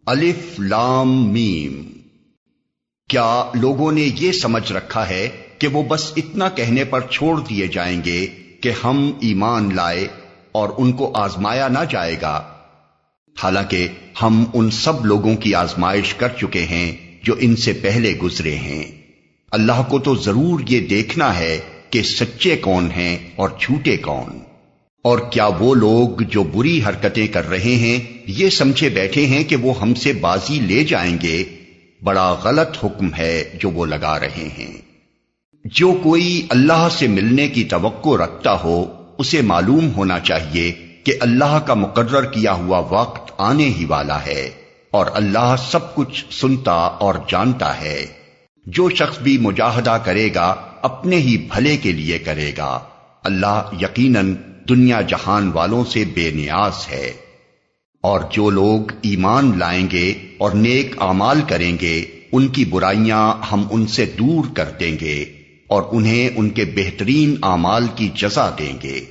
الف لام میم۔ کیا لوگوں نے یہ سمجھ رکھا ہے کہ وہ بس اتنا کہنے پر چھوڑ دیے جائیں گے کہ ہم ایمان لائے اور ان کو آزمایا نہ جائے گا؟ حالانکہ ہم ان سب لوگوں کی آزمائش کر چکے ہیں جو ان سے پہلے گزرے ہیں۔ اللہ کو تو ضرور یہ دیکھنا ہے کہ سچے کون ہیں اور جھوٹے کون۔ اور کیا وہ لوگ جو بری حرکتیں کر رہے ہیں یہ سمجھے بیٹھے ہیں کہ وہ ہم سے بازی لے جائیں گے؟ بڑا غلط حکم ہے جو وہ لگا رہے ہیں۔ جو کوئی اللہ سے ملنے کی توقع رکھتا ہو اسے معلوم ہونا چاہیے کہ اللہ کا مقرر کیا ہوا وقت آنے ہی والا ہے، اور اللہ سب کچھ سنتا اور جانتا ہے۔ جو شخص بھی مجاہدہ کرے گا اپنے ہی بھلے کے لیے کرے گا، اللہ یقیناً دنیا جہان والوں سے بے نیاز ہے۔ اور جو لوگ ایمان لائیں گے اور نیک اعمال کریں گے ان کی برائیاں ہم ان سے دور کر دیں گے اور انہیں ان کے بہترین اعمال کی جزا دیں گے۔